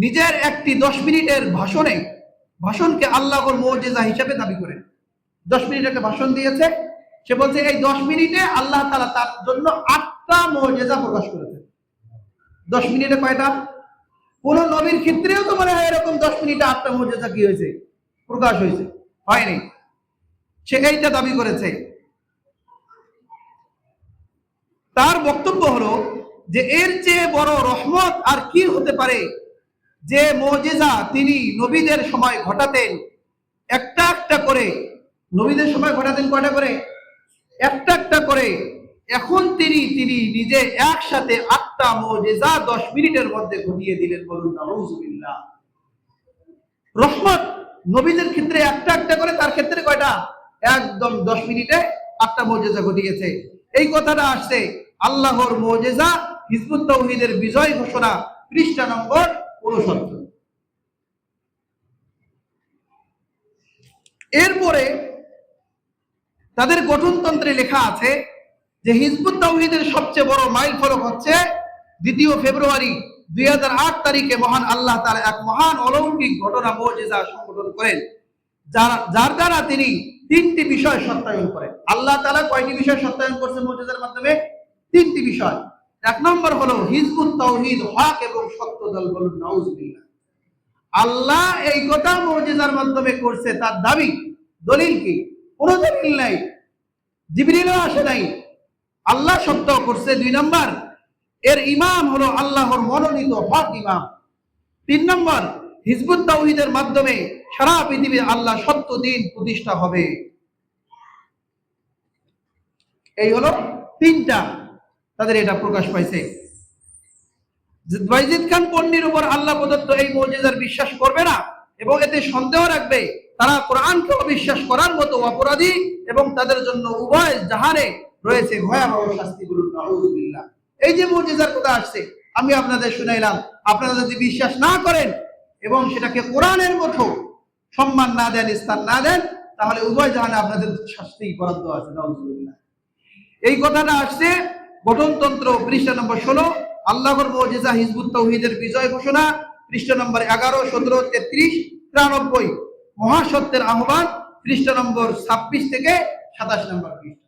নিজের একটি 10 মিনিটের ভাষণকে আল্লাহর মুজিজা হিসেবে দাবি করেন। 10 মিনিট একটা ভাষণ দিয়েছে, সে বলছে এই 10 মিনিটে আল্লাহ তাআলা তার জন্য 8টা মুজিজা প্রকাশ করেছেন। 10 মিনিটে কয়টা? কোন নবীর ক্ষেত্রেও তো মনে হয় এরকম 10 মিনিটে 8টা মুজিজা কি হয়েছে, প্রকাশ হয়েছে, হয়নি। সে এইটা দাবি করেছে। তার বক্তব্য হলো যে এর চেয়ে বড় রহমত আর কি হতে পারে, যে মুজিজা তিনি নবীদের সময় ঘটাতেন একটা একটা করে। নবীদের সময় ঘটাতেন কয়টা করে? একটা একটা করে। এখন তিনি নিজে একসাথে 8টা মুজিজা 10 মিনিটের মধ্যে ঘটিয়ে দিলেন। বলুন নাউজুবিল্লাহ। রহমত নবীদের ক্ষেত্রে একটা একটা করে, তার ক্ষেত্রে কয়টা? একদম 10 মিনিটে 8টা মুজিজা ঘটিয়েছে। এই কথাটা আসছে আল্লাহর মুজিজা হিজবুত তাওহীদের বিজয় ঘোষণা, পৃষ্ঠা নম্বর 69। এরপরে তাদের গঠনতন্ত্রে লেখা আছে যে হিজবুত তাওহীদের সবচেয়ে বড় মাইল ফলক হচ্ছে 2 ফেব্রুয়ারি 2008 তারিখে মহান আল্লাহ তাআলা এক মহান অলৌকিক ঘটনা মুজিজা সংঘটন করেন, যার দ্বারা তিনি 3টি বিষয় সত্যায়ন করেন। আল্লাহ তাআলা কয়টি বিষয় সত্যায়ন করছেন মুজিজার মাধ্যমে? 3টি বিষয়। 1 নম্বর হলো হিজবুত তাওহীদ হক এবং সত্য দল। বলুন নাউজুবিল্লাহ। আল্লাহ এই কথা মুজিজার মাধ্যমে করছে, তার দাবি। দলিল কি? কোন দলিল নাই, জিবরিলও আসে নাই, আল্লাহ সত্য করছে। 2 নম্বর, এর ইমাম হলো আল্লাহর মনোনীত হক ইমাম। 3 নম্বর, হিজবুত তাওহীদের মাধ্যমে সারা পৃথিবীতে আল্লাহ সত্য দিন প্রতিষ্ঠা হবে। এই হলো 3টা, তাদের এটা প্রকাশ পাইছে। বাইজিদ খান পন্নীর উপর আল্লাহ প্রদত্ত এই মুজিজার বিশ্বাস করবে না এবং এতে সন্দেহ রাখবে, তারা কোরআনকে অবিশ্বাস করার মতো অপরাধী এবং তাদের জন্য উভয় জাহানে রয়েছে ভয়াবহ শাস্তি। বলুন নাউজুবিল্লাহ। এই যে মুজিজার কথা আসছে আমি আপনাদের শুনাইলাম, আপনারা যদি বিশ্বাস না করেন এবং সেটাকে কোরআনের মতো সম্মান না দেন, স্থান না দেন, তাহলে উভয় জাহানে আপনাদের শাস্তি বরাদ্দ আছে। নাউজুবিল্লাহ। এই কথাটা আসছে গঠনতন্ত্র, পৃষ্ঠা নম্বর 16, আল্লাহর মুজিজা হিজবুত তাওহীদের বিজয় ঘোষণা, পৃষ্ঠা নম্বর 11, 17, 33, 93, মহাসত্যের আহ্বান, পৃষ্ঠা নম্বর 26 থেকে 27 নম্বর পৃষ্ঠা।